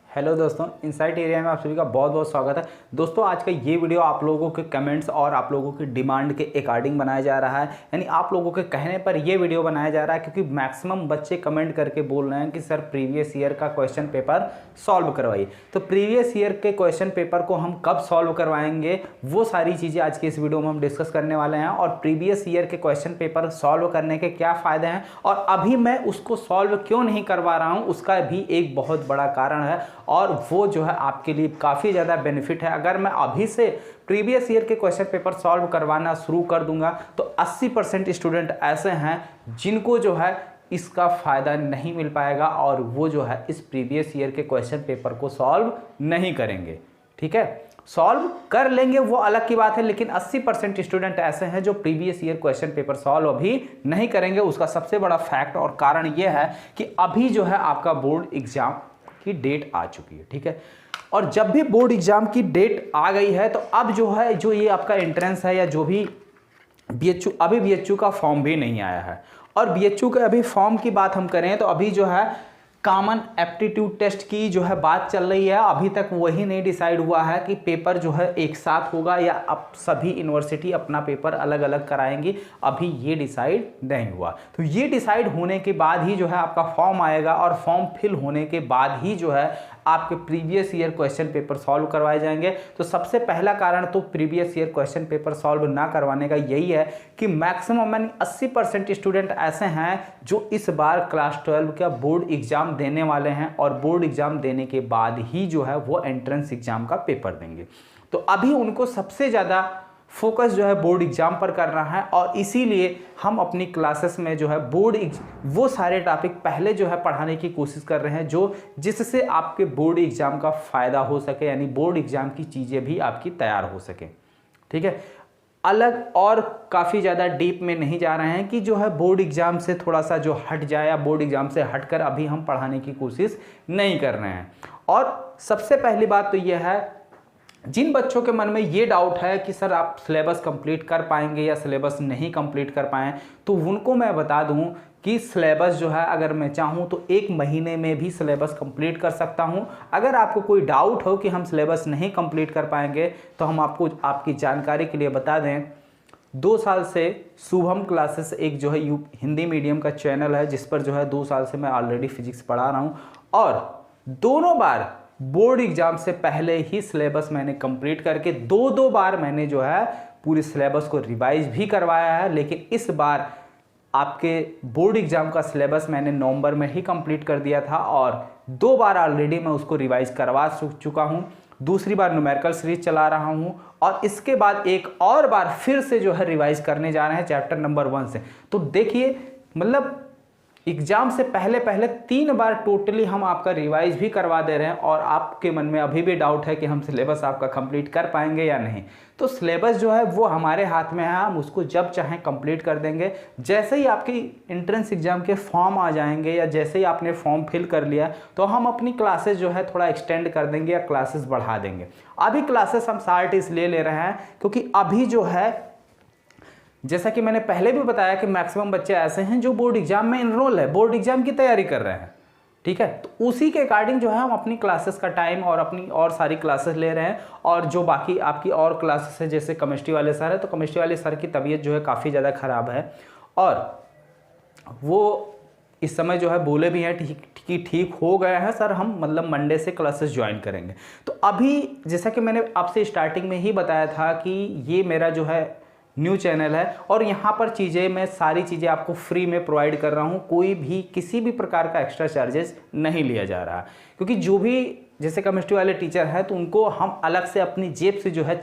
Hello दोस्तों, insight area में आप सभी का बहुत बहुत स्वागत है। दोस्तों, आज का ये वीडियो आप लोगों के कमेंट्स और आप लोगों की डिमांड के अकॉर्डिंग बनाया जा रहा है। यानी आप लोगों के कहने पर ये वीडियो बनाया जा रहा है क्योंकि मैक्सिमम बच्चे कमेंट करके बोल रहे हैं कि सर प्रीवियस ईयर का क्वेश्चन पेपर सॉल्व करवाइए। तो प्रीवियस ईयर के क्वेश्चन पेपर को हम कब सॉल्व करवाएंगे, वो सारी चीज़ें आज की इस वीडियो में हम डिस्कस करने वाले हैं। और प्रीवियस ईयर के क्वेश्चन पेपर सॉल्व करने के क्या फ़ायदे हैं और अभी मैं उसको सॉल्व क्यों नहीं करवा रहा हूँ, उसका भी एक बहुत बड़ा कारण है। और वो जो है आपके लिए काफ़ी ज़्यादा बेनिफिट है। अगर मैं अभी से प्रीवियस ईयर के क्वेश्चन पेपर सॉल्व करवाना शुरू कर दूंगा तो 80% स्टूडेंट ऐसे हैं जिनको जो है इसका फ़ायदा नहीं मिल पाएगा और वो जो है इस प्रीवियस ईयर के क्वेश्चन पेपर को सॉल्व नहीं करेंगे। ठीक है, सॉल्व कर लेंगे वो अलग की बात है, लेकिन 80% स्टूडेंट ऐसे हैं जो previous year question paper solve अभी नहीं करेंगे। उसका सबसे बड़ा फैक्ट और कारण ये है कि अभी जो है आपका बोर्ड एग्जाम की डेट आ चुकी है। ठीक है, और जब भी बोर्ड एग्जाम की डेट आ गई है तो अब जो है जो ये आपका एंट्रेंस है या जो भी बीएचयू, अभी बीएचयू का फॉर्म भी नहीं आया है। और बीएचयू के अभी फॉर्म की बात हम करें तो अभी जो है कॉमन एप्टीट्यूड टेस्ट की जो है बात चल रही है। अभी तक वही नहीं डिसाइड हुआ है कि पेपर जो है एक साथ होगा या अब सभी यूनिवर्सिटी अपना पेपर अलग अलग कराएंगी। अभी ये डिसाइड नहीं हुआ। तो ये डिसाइड होने के बाद ही जो है आपका फॉर्म आएगा और फॉर्म फिल होने के बाद ही जो है आपके previous year question paper solve करवाए जाएंगे। तो सबसे पहला कारण तो previous year question paper solve ना करवाने का यही है कि मैक्सिमम यानी 80% स्टूडेंट ऐसे हैं जो इस बार क्लास 12 का बोर्ड एग्जाम देने वाले हैं और बोर्ड एग्जाम देने के बाद ही जो है वो एंट्रेंस एग्जाम का पेपर देंगे। तो अभी उनको सबसे ज़्यादा फोकस जो है बोर्ड एग्जाम पर करना है और इसीलिए हम अपनी क्लासेस में जो है वो सारे टॉपिक पहले जो है पढ़ाने की कोशिश कर रहे हैं जो जिससे आपके बोर्ड एग्जाम का फ़ायदा हो सके, यानी बोर्ड एग्जाम की चीज़ें भी आपकी तैयार हो सके। ठीक है, अलग और काफ़ी ज़्यादा डीप में नहीं जा रहे हैं कि जो है बोर्ड एग्जाम से थोड़ा सा जो हट जाए या बोर्ड एग्जाम से हटकर अभी हम पढ़ाने की कोशिश नहीं कर रहे हैं। और सबसे पहली बात तो यह है, जिन बच्चों के मन में ये डाउट है कि सर आप सिलेबस कंप्लीट कर पाएंगे या सिलेबस नहीं कंप्लीट कर पाएँ, तो उनको मैं बता दूं कि सिलेबस जो है अगर मैं चाहूं तो 1 महीने में भी सिलेबस कंप्लीट कर सकता हूं। अगर आपको कोई डाउट हो कि हम सिलेबस नहीं कंप्लीट कर पाएंगे तो हम आपको आपकी जानकारी के लिए बता दें, 2 साल से शुभम क्लासेस एक जो है हिंदी मीडियम का चैनल है जिस पर जो है 2 साल से मैं ऑलरेडी फिजिक्स पढ़ा रहा हूँ और दोनों बार बोर्ड एग्जाम से पहले ही सिलेबस मैंने कंप्लीट करके दो बार मैंने जो है पूरे सिलेबस को रिवाइज भी करवाया है। लेकिन इस बार आपके बोर्ड एग्जाम का सिलेबस मैंने नवंबर में ही कंप्लीट कर दिया था और 2 बार ऑलरेडी मैं उसको रिवाइज करवा चुका हूं। दूसरी बार न्यूमेरिकल सीरीज चला रहा हूं और इसके बाद एक और बार फिर से जो है रिवाइज करने जा रहे हैं चैप्टर नंबर 1 से। तो देखिए, मतलब एग्जाम से पहले 3 बार टोटली हम आपका रिवाइज भी करवा दे रहे हैं और आपके मन में अभी भी डाउट है कि हम सिलेबस आपका कंप्लीट कर पाएंगे या नहीं। तो सिलेबस जो है वो हमारे हाथ में है, हम उसको जब चाहें कंप्लीट कर देंगे। जैसे ही आपकी एंट्रेंस एग्जाम के फॉर्म आ जाएंगे या जैसे ही आपने फॉर्म फिल कर लिया तो हम अपनी क्लासेस जो है थोड़ा एक्सटेंड कर देंगे या क्लासेस बढ़ा देंगे। अभी क्लासेस हम शार्ट इसलिए ले रहे हैं क्योंकि अभी जो है जैसा कि मैंने पहले भी बताया कि मैक्सिमम बच्चे ऐसे हैं जो बोर्ड एग्जाम में इनरोल है, बोर्ड एग्जाम की तैयारी कर रहे हैं। ठीक है, तो उसी के अकॉर्डिंग जो है हम अपनी क्लासेस का टाइम और अपनी और सारी क्लासेस ले रहे हैं। और जो बाकी आपकी और क्लासेस है जैसे केमिस्ट्री वाले सर है, तो केमिस्ट्री वाले सर की तबीयत जो है काफ़ी ज़्यादा ख़राब है और वो इस समय जो है बोले भी हैं ठीक हो गया है सर, हम मतलब मंडे से क्लासेस ज्वाइन करेंगे। तो अभी जैसा कि मैंने आपसे स्टार्टिंग में ही बताया था कि ये मेरा जो है न्यू चैनल है और यहाँ पर मैं सारी चीज़ें आपको फ्री में प्रोवाइड कर रहा हूँ। कोई भी किसी भी प्रकार का एक्स्ट्रा चार्जेस नहीं लिया जा रहा, क्योंकि जो भी जैसे केमिस्ट्री वाले टीचर हैं तो उनको हम अलग से अपनी जेब से जो है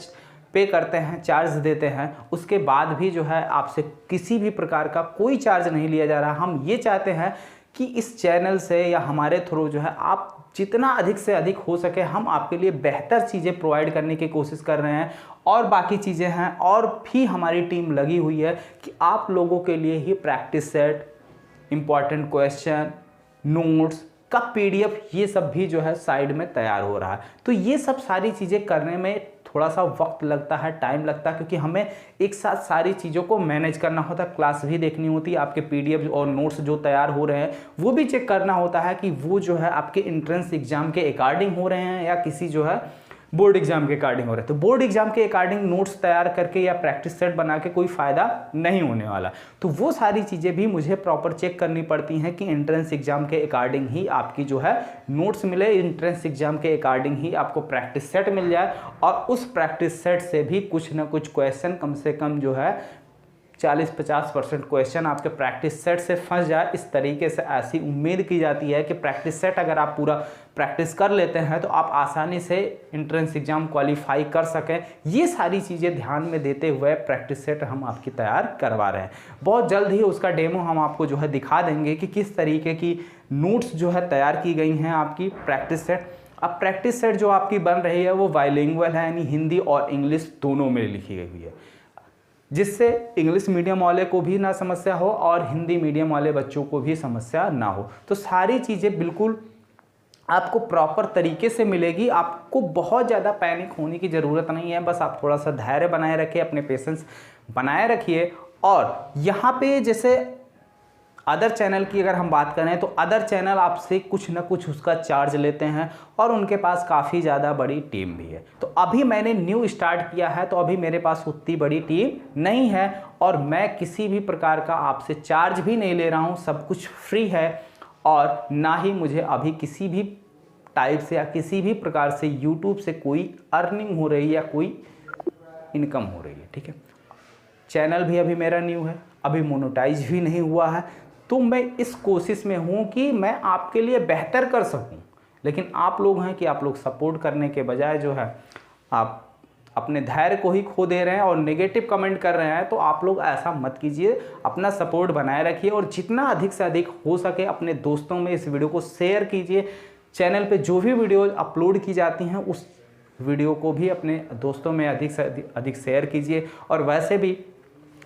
पे करते हैं, चार्ज देते हैं। उसके बाद भी जो है आपसे किसी भी प्रकार का कोई चार्ज नहीं लिया जा रहा। हम ये चाहते हैं कि इस चैनल से या हमारे थ्रू जो है आप जितना अधिक से अधिक हो सके हम आपके लिए बेहतर चीज़ें प्रोवाइड करने की कोशिश कर रहे हैं। और बाकी चीज़ें हैं और भी हमारी टीम लगी हुई है कि आप लोगों के लिए ही practice set, important question, notes का PDF ये सब भी जो है साइड में तैयार हो रहा है। तो ये सब सारी चीज़ें करने में थोड़ा सा वक्त लगता है, टाइम लगता है, क्योंकि हमें एक साथ सारी चीज़ों को मैनेज करना होता है। क्लास भी देखनी होती है, आपके PDF और नोट्स जो तैयार हो रहे हैं वो भी चेक करना होता है कि वो जो है आपके एंट्रेंस एग्जाम के अकॉर्डिंग हो रहे हैं या किसी जो है बोर्ड एग्जाम के अकॉर्डिंग हो रहे हैं। तो बोर्ड एग्जाम के अकॉर्डिंग नोट्स तैयार करके या प्रैक्टिस सेट बना के कोई फ़ायदा नहीं होने वाला। तो वो सारी चीज़ें भी मुझे प्रॉपर चेक करनी पड़ती हैं कि एंट्रेंस एग्जाम के अकॉर्डिंग ही आपकी जो है नोट्स मिले, एंट्रेंस एग्जाम के अकॉर्डिंग ही आपको प्रैक्टिस सेट मिल जाए, और उस प्रैक्टिस सेट से भी कुछ ना कुछ क्वेश्चन कम से कम जो है 40-50% क्वेश्चन आपके प्रैक्टिस सेट से फंस जाए। इस तरीके से ऐसी उम्मीद की जाती है कि प्रैक्टिस सेट अगर आप पूरा प्रैक्टिस कर लेते हैं तो आप आसानी से एंट्रेंस एग्जाम क्वालिफाई कर सकें। ये सारी चीज़ें ध्यान में देते हुए प्रैक्टिस सेट हम आपकी तैयार करवा रहे हैं। बहुत जल्द ही उसका डेमो हम आपको जो है दिखा देंगे कि किस तरीके की नोट्स जो है तैयार की गई हैं आपकी प्रैक्टिस सेट। अब प्रैक्टिस सेट जो आपकी बन रही है वो बाइलिंगुअल है, यानी हिंदी और इंग्लिश दोनों में लिखी गई हुई है, जिससे इंग्लिश मीडियम वाले को भी ना समस्या हो और हिंदी मीडियम वाले बच्चों को भी समस्या ना हो। तो सारी चीज़ें बिल्कुल आपको प्रॉपर तरीके से मिलेगी। आपको बहुत ज़्यादा पैनिक होने की ज़रूरत नहीं है, बस आप थोड़ा सा धैर्य बनाए रखिए, अपने पेशेंस बनाए रखिए। और यहाँ पे जैसे अदर चैनल की अगर हम बात करें तो अदर चैनल आपसे कुछ ना कुछ उसका चार्ज लेते हैं और उनके पास काफ़ी ज़्यादा बड़ी टीम भी है। तो अभी मैंने न्यू स्टार्ट किया है, तो अभी मेरे पास उतनी बड़ी टीम नहीं है और मैं किसी भी प्रकार का आपसे चार्ज भी नहीं ले रहा हूँ, सब कुछ फ्री है। और ना ही मुझे अभी किसी भी टाइप से या किसी भी प्रकार से यूट्यूब से कोई अर्निंग हो रही है या कोई इनकम हो रही है, ठीक है। चैनल भी अभी मेरा न्यू है, अभी मोनेटाइज भी नहीं हुआ है, तो मैं इस कोशिश में हूँ कि मैं आपके लिए बेहतर कर सकूँ। लेकिन आप लोग हैं कि आप लोग सपोर्ट करने के बजाय जो है आप अपने धैर्य को ही खो दे रहे हैं और नेगेटिव कमेंट कर रहे हैं। तो आप लोग ऐसा मत कीजिए, अपना सपोर्ट बनाए रखिए और जितना अधिक से अधिक हो सके अपने दोस्तों में इस वीडियो को शेयर कीजिए। चैनल पे जो भी वीडियो अपलोड की जाती हैं उस वीडियो को भी अपने दोस्तों में अधिक से अधिक शेयर कीजिए। और वैसे भी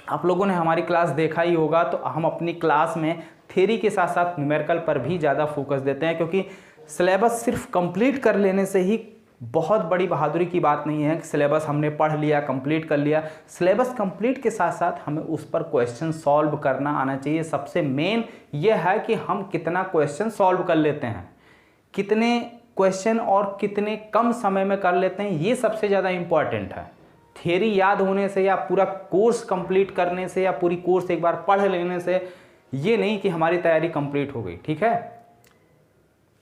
आप लोगों ने हमारी क्लास देखा ही होगा, तो हम अपनी क्लास में थ्योरी के साथ साथ न्यूमेरिकल पर भी ज़्यादा फोकस देते हैं, क्योंकि सिलेबस सिर्फ कंप्लीट कर लेने से ही बहुत बड़ी बहादुरी की बात नहीं है कि सिलेबस हमने पढ़ लिया, कंप्लीट कर लिया। सिलेबस कंप्लीट के साथ साथ हमें उस पर क्वेश्चन सॉल्व करना आना चाहिए। सबसे मेन ये है कि हम कितना क्वेश्चन सॉल्व कर लेते हैं, कितने क्वेश्चन और कितने कम समय में कर लेते हैं, ये सबसे ज़्यादा इम्पॉर्टेंट है। थ्योरी याद होने से या पूरा कोर्स कंप्लीट करने से या पूरी कोर्स एक बार पढ़ लेने से ये नहीं कि हमारी तैयारी कंप्लीट हो गई, ठीक है।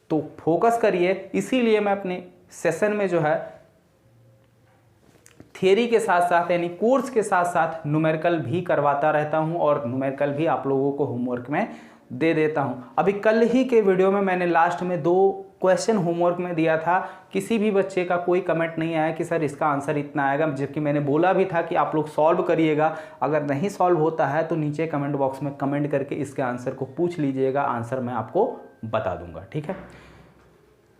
तो फोकस करिए। इसीलिए मैं अपने सेशन में जो है थ्योरी के साथ साथ यानी कोर्स के साथ साथ न्यूमेरिकल भी करवाता रहता हूं और न्यूमेरिकल भी आप लोगों को होमवर्क में दे देता हूं। अभी कल ही के वीडियो में मैंने लास्ट में 2 क्वेश्चन होमवर्क में दिया था। किसी भी बच्चे का कोई कमेंट नहीं आया कि सर इसका आंसर इतना आएगा, जबकि मैंने बोला भी था कि आप लोग सॉल्व करिएगा। अगर नहीं सॉल्व होता है तो नीचे कमेंट बॉक्स में कमेंट करके इसके आंसर को पूछ लीजिएगा, आंसर मैं आपको बता दूंगा, ठीक है।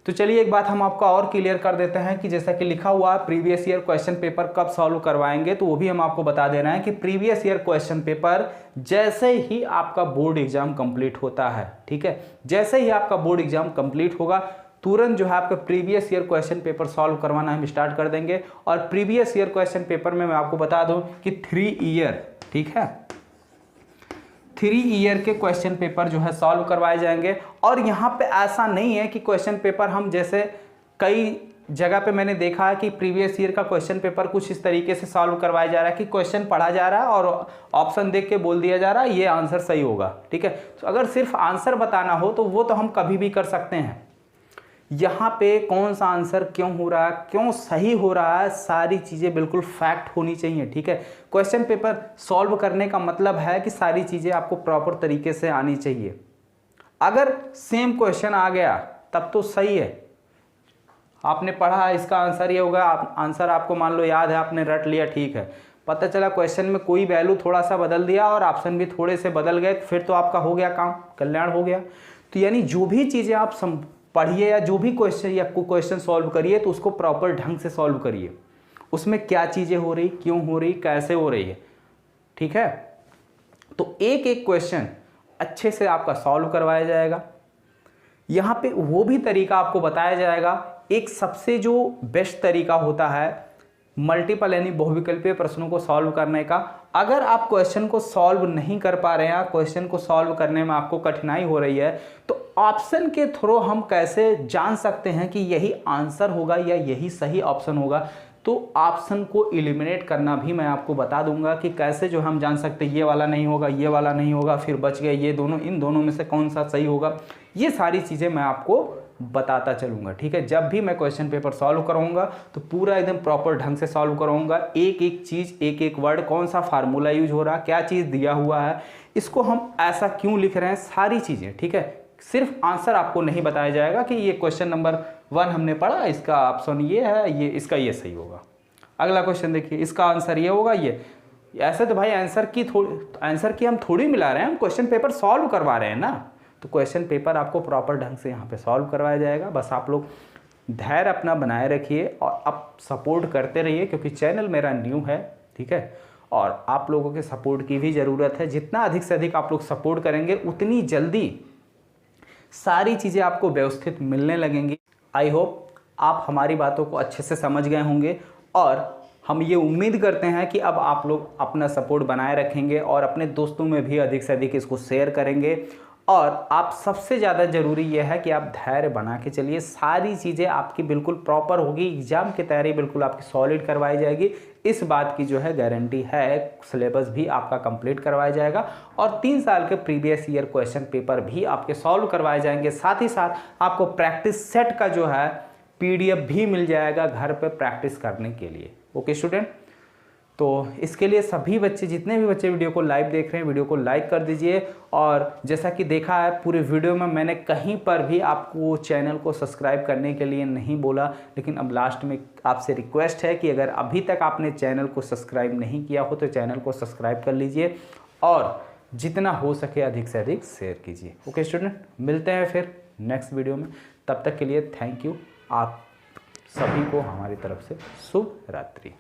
तो चलिए एक बात हम आपका और क्लियर कर देते हैं कि जैसा कि लिखा हुआ है प्रीवियस ईयर क्वेश्चन पेपर कब सॉल्व करवाएंगे, तो वो भी हम आपको बता दे रहे हैं कि प्रीवियस ईयर क्वेश्चन पेपर जैसे ही आपका बोर्ड एग्जाम कंप्लीट होता है, ठीक है, जैसे ही आपका बोर्ड एग्जाम कंप्लीट होगा तुरंत जो है आपका previous year question paper solve करवाना हम स्टार्ट कर देंगे। और प्रीवियस ईयर क्वेश्चन पेपर में मैं आपको बता दूं कि 3 ईयर, ठीक है, 3 ईयर के क्वेश्चन पेपर जो है सॉल्व करवाए जाएंगे। और यहाँ पे ऐसा नहीं है कि क्वेश्चन पेपर हम जैसे कई जगह पे मैंने देखा है कि प्रीवियस ईयर का क्वेश्चन पेपर कुछ इस तरीके से सॉल्व करवाया जा रहा है कि क्वेश्चन पढ़ा जा रहा है और ऑप्शन देख के बोल दिया जा रहा है ये आंसर सही होगा, ठीक है। तो अगर सिर्फ आंसर बताना हो तो वो तो हम कभी भी कर सकते हैं। यहाँ पे कौन सा आंसर क्यों हो रहा है, क्यों सही हो रहा है, सारी चीज़ें बिल्कुल फैक्ट होनी चाहिए, ठीक है। क्वेश्चन पेपर सॉल्व करने का मतलब है कि सारी चीज़ें आपको प्रॉपर तरीके से आनी चाहिए। अगर सेम क्वेश्चन आ गया तब तो सही है, आपने पढ़ा इसका आंसर ये होगा, आंसर आपको मान लो याद है, आपने रट लिया, ठीक है। पता चला क्वेश्चन में कोई वैल्यू थोड़ा सा बदल दिया और ऑप्शन भी थोड़े से बदल गए, फिर तो आपका हो गया काम, कल्याण हो गया। तो यानी जो भी चीज़ें आप पढ़िए या जो भी क्वेश्चन या क्वेश्चन सॉल्व करिए तो उसको प्रॉपर ढंग से सॉल्व करिए, उसमें क्या चीज़ें हो रही, क्यों हो रही, कैसे हो रही है, ठीक है। तो एक एक क्वेश्चन अच्छे से आपका सॉल्व करवाया जाएगा। यहाँ पे वो भी तरीका आपको बताया जाएगा। एक सबसे जो बेस्ट तरीका होता है मल्टीपल यानी बहुविकल्पीय प्रश्नों को सॉल्व करने का। अगर आप क्वेश्चन को सॉल्व नहीं कर पा रहे हैं, क्वेश्चन को सॉल्व करने में आपको कठिनाई हो रही है, तो ऑप्शन के थ्रू हम कैसे जान सकते हैं कि यही आंसर होगा या यही सही ऑप्शन होगा, तो ऑप्शन को एलिमिनेट करना भी मैं आपको बता दूंगा कि कैसे जो हम जान सकते हैं ये वाला नहीं होगा, ये वाला नहीं होगा, फिर बच गए ये दोनों, इन दोनों में से कौन सा सही होगा। ये सारी चीज़ें मैं आपको बताता चलूँगा, ठीक है। जब भी मैं क्वेश्चन पेपर सॉल्व कराऊंगा तो पूरा एकदम प्रॉपर ढंग से सॉल्व कराऊंगा। एक एक चीज़, एक एक वर्ड, कौन सा फार्मूला यूज हो रहा, क्या चीज़ दिया हुआ है, इसको हम ऐसा क्यों लिख रहे हैं, सारी चीज़ें, ठीक है। सिर्फ आंसर आपको नहीं बताया जाएगा कि ये क्वेश्चन नंबर 1 हमने पढ़ा, इसका ऑप्शन ये है, ये इसका ये सही होगा। अगला क्वेश्चन देखिए, इसका आंसर ये होगा, ये ऐसे तो भाई आंसर की हम थोड़ी मिला रहे हैं, हम क्वेश्चन पेपर सॉल्व करवा रहे हैं ना। तो क्वेश्चन पेपर आपको प्रॉपर ढंग से यहाँ पे सॉल्व करवाया जाएगा। बस आप लोग धैर्य अपना बनाए रखिए और आप सपोर्ट करते रहिए, क्योंकि चैनल मेरा न्यू है, ठीक है, और आप लोगों के सपोर्ट की भी ज़रूरत है। जितना अधिक से अधिक आप लोग सपोर्ट करेंगे उतनी जल्दी सारी चीज़ें आपको व्यवस्थित मिलने लगेंगी। आई होप आप हमारी बातों को अच्छे से समझ गए होंगे और हम ये उम्मीद करते हैं कि अब आप लोग अपना सपोर्ट बनाए रखेंगे और अपने दोस्तों में भी अधिक से अधिक इसको शेयर करेंगे। और आप सबसे ज़्यादा ज़रूरी यह है कि आप धैर्य बना के चलिए, सारी चीज़ें आपकी बिल्कुल प्रॉपर होगी, एग्जाम की तैयारी बिल्कुल आपकी सॉलिड करवाई जाएगी, इस बात की जो है गारंटी है। सिलेबस भी आपका कंप्लीट करवाया जाएगा और 3 साल के प्रीवियस ईयर क्वेश्चन पेपर भी आपके सॉल्व करवाए जाएंगे। साथ ही साथ आपको प्रैक्टिस सेट का जो है PDF भी मिल जाएगा घर पे प्रैक्टिस करने के लिए। ओके स्टूडेंट, तो इसके लिए सभी बच्चे, जितने भी बच्चे वीडियो को लाइव देख रहे हैं, वीडियो को लाइक कर दीजिए। और जैसा कि देखा है पूरे वीडियो में मैंने कहीं पर भी आपको चैनल को सब्सक्राइब करने के लिए नहीं बोला, लेकिन अब लास्ट में आपसे रिक्वेस्ट है कि अगर अभी तक आपने चैनल को सब्सक्राइब नहीं किया हो तो चैनल को सब्सक्राइब कर लीजिए और जितना हो सके अधिक से अधिक शेयर कीजिए। ओके स्टूडेंट, मिलते हैं फिर नेक्स्ट वीडियो में, तब तक के लिए थैंक यू। आप सभी को हमारी तरफ से शुभ रात्रि।